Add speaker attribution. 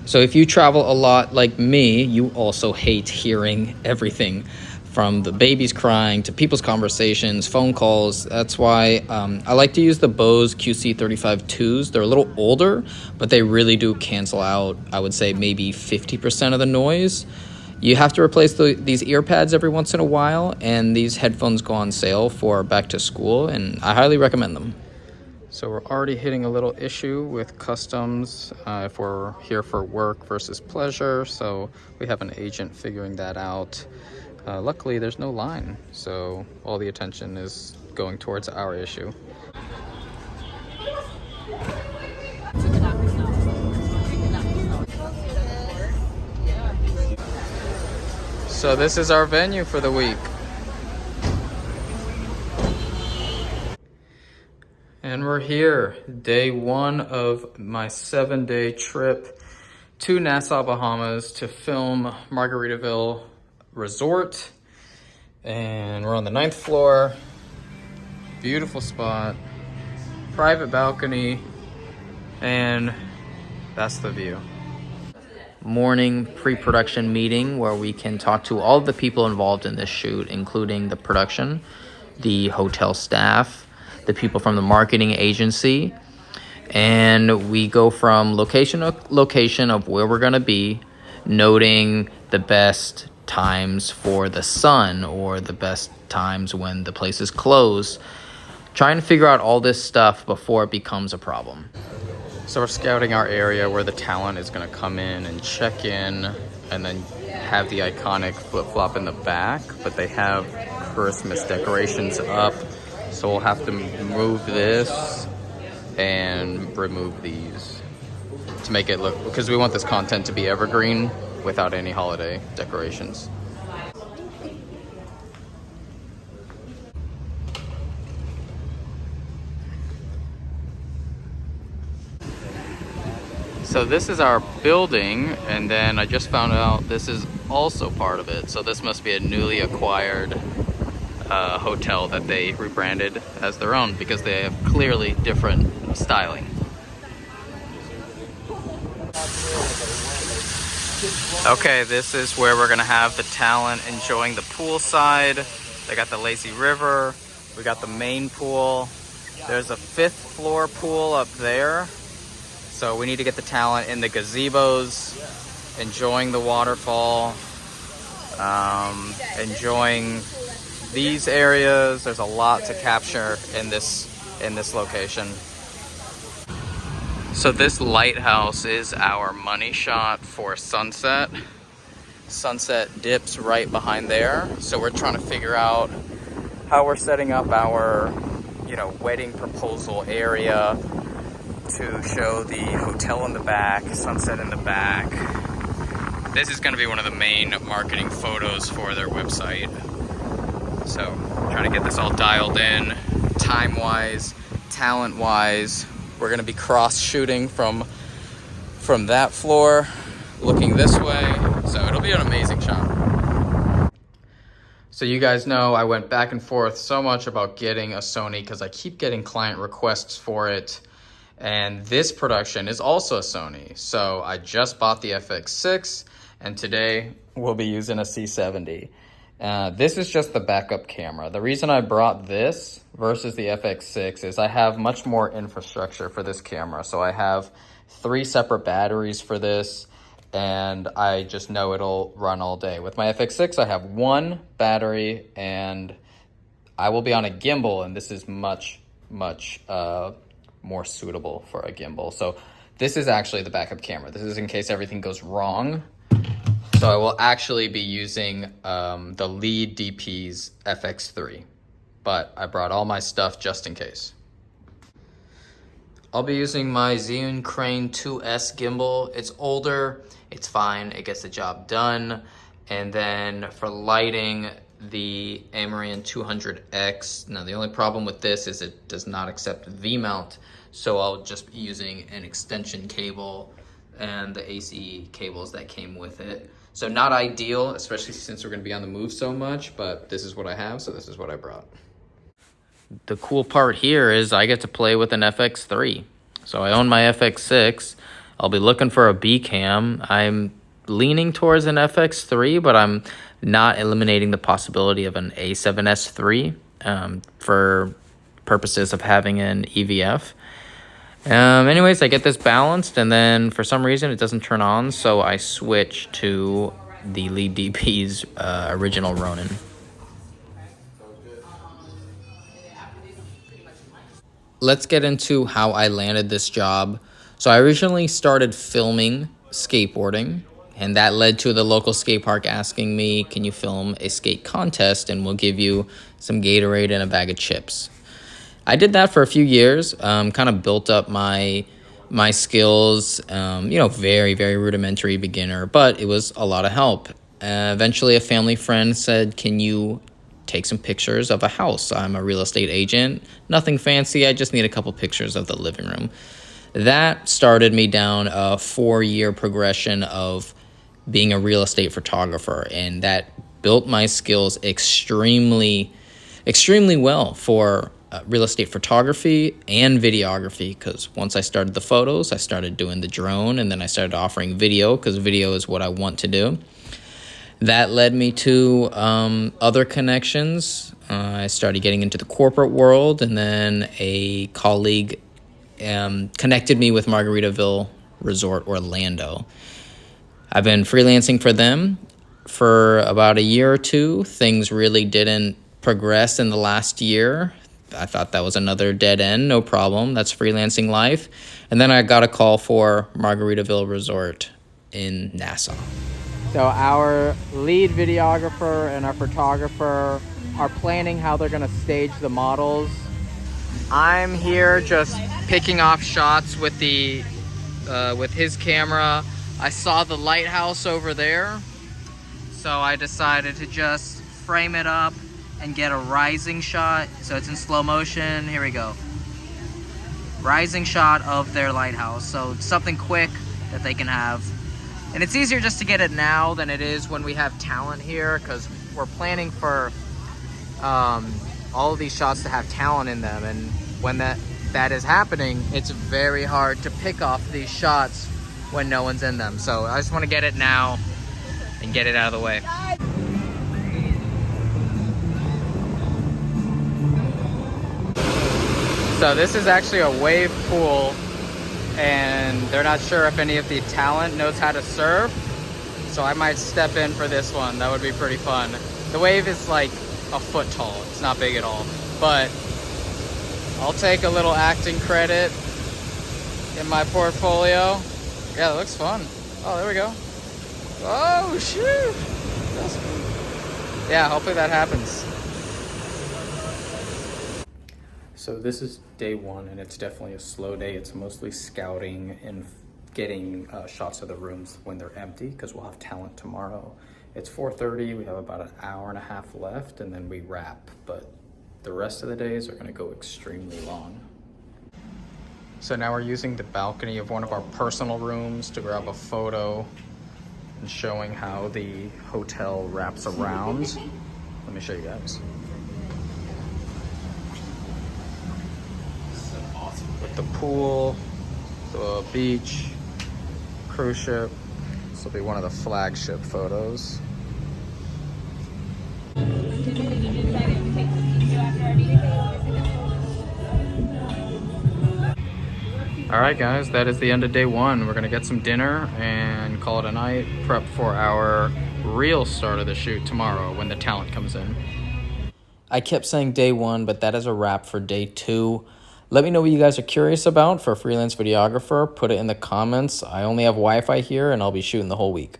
Speaker 1: So if you travel a lot like me, you also hate hearing everything from the babies crying to people's conversations, phone calls. That's why I like to use the Bose QC35-2s. They're a little older, but they really do cancel out, I would say, maybe 50% of the noise. You have to replace these ear pads every once in a while, and these headphones go on sale for back to school, and I highly recommend them. So we're already hitting a little issue with customs if we're here for work versus pleasure. So we have an agent figuring that out. Luckily, there's no line, so all the attention is going towards our issue. So this is our venue for the week. And we're here, day one of my 7-day trip to Nassau, Bahamas to film Margaritaville Resort. And we're on the 9th floor. Beautiful spot, private balcony, and that's the view. Morning pre-production meeting where we can talk to all of the people involved in this shoot, including the production, the hotel staff, the people from the marketing agency, and we go from location to location of where we're going to be, noting the best times for the sun or the best times when the place is closed, trying to figure out all this stuff before it becomes a problem. So we're scouting our area where the talent is going to come in and check in and then have the iconic flip-flop in the back, but they have Christmas decorations up. So we'll have to move this and remove these to make it look, because we want this content to be evergreen without any holiday decorations. So this is our building, and then I just found out this is also part of it. So this must be a newly acquired hotel that they rebranded as their own because they have clearly different styling. Okay, this is where we're gonna have the talent enjoying the poolside. They got the lazy river, we got the main pool. There's a 5th floor pool up there. So we need to get the talent in the gazebos, enjoying the waterfall, enjoying these areas. There's a lot to capture in this location. So this lighthouse is our money shot for sunset. Sunset dips right behind there. So we're trying to figure out how we're setting up our, wedding proposal area to show the hotel in the back, sunset in the back. This is going to be one of the main marketing photos for their website. So trying to get this all dialed in, time-wise, talent-wise. We're going to be cross-shooting from that floor, looking this way. So it'll be an amazing shot. So you guys know I went back and forth so much about getting a Sony because I keep getting client requests for it. And this production is also a Sony. So I just bought the FX6, and today we'll be using a C70. This is just the backup camera. The reason I brought this versus the FX6 is I have much more infrastructure for this camera. So I have 3 separate batteries for this, and I just know it'll run all day. With my FX6, I have 1 battery, and I will be on a gimbal, and this is much more suitable for a gimbal. So this is actually the backup camera. This is in case everything goes wrong. So I will actually be using the lead DP's FX3, but I brought all my stuff just in case. I'll be using my Zhiyun Crane 2S gimbal. It's older, it's fine, it gets the job done. And then for lighting, the Amaran 200X. Now the only problem with this is it does not accept V-mount, so I'll just be using an extension cable and the AC cables that came with it. So not ideal, especially since we're gonna be on the move so much, but this is what I have, so this is what I brought. The cool part here is I get to play with an FX3. So I own my FX6. I'll be looking for a B cam. I'm leaning towards an FX3, but I'm not eliminating the possibility of an A7S III for purposes of having an EVF. Anyways, I get this balanced, and then for some reason it doesn't turn on, so I switch to the Lead DP's original Ronin. Let's get into how I landed this job. So I originally started filming skateboarding, and that led to the local skate park asking me, can you film a skate contest and we'll give you some Gatorade and a bag of chips. I did that for a few years, kind of built up my skills, very, very rudimentary beginner, but it was a lot of help. Eventually a family friend said, can you take some pictures of a house? I'm a real estate agent, nothing fancy, I just need a couple pictures of the living room. That started me down a 4-year progression of being a real estate photographer, and that built my skills extremely well for real estate photography and videography, because once I started the photos, I started doing the drone, and then I started offering video because video is what I want to do. That led me to other connections. I started getting into the corporate world, and then a colleague connected me with Margaritaville Resort Orlando. I've been freelancing for them for about a year or two. Things really didn't progress in the last year. I thought that was another dead end, no problem. That's freelancing life. And then I got a call for Margaritaville Resort in Nassau. So our lead videographer and our photographer are planning how they're gonna stage the models. I'm here just picking off shots with his camera. I saw the lighthouse over there, so I decided to just frame it up and get a rising shot. So it's in slow motion. Here we go. Rising shot of their lighthouse. So something quick that they can have. And it's easier just to get it now than it is when we have talent here, because we're planning for all of these shots to have talent in them. And when that is happening, it's very hard to pick off these shots when no one's in them. So I just want to get it now and get it out of the way. So this is actually a wave pool, and they're not sure if any of the talent knows how to surf, so I might step in for this one. That would be pretty fun. The wave is like a foot tall. It's not big at all, but I'll take a little acting credit in my portfolio. Yeah, that looks fun. Oh, there we go. Oh, shoot. That's cool. Yeah, hopefully that happens. So this is day one, and it's definitely a slow day. It's mostly scouting and getting shots of the rooms when they're empty, because we'll have talent tomorrow. It's 4:30, we have about an hour and a half left, and then we wrap. But the rest of the days are gonna go extremely long. So now we're using the balcony of one of our personal rooms to grab a photo and showing how the hotel wraps around. Let me show you guys. With the pool, the beach, cruise ship. This will be one of the flagship photos. All right, guys, that is the end of day one. We're gonna get some dinner and call it a night, prep for our real start of the shoot tomorrow when the talent comes in. I kept saying day one, but that is a wrap for day two. Let me know what you guys are curious about for a freelance videographer. Put it in the comments. I only have Wi-Fi here, and I'll be shooting the whole week.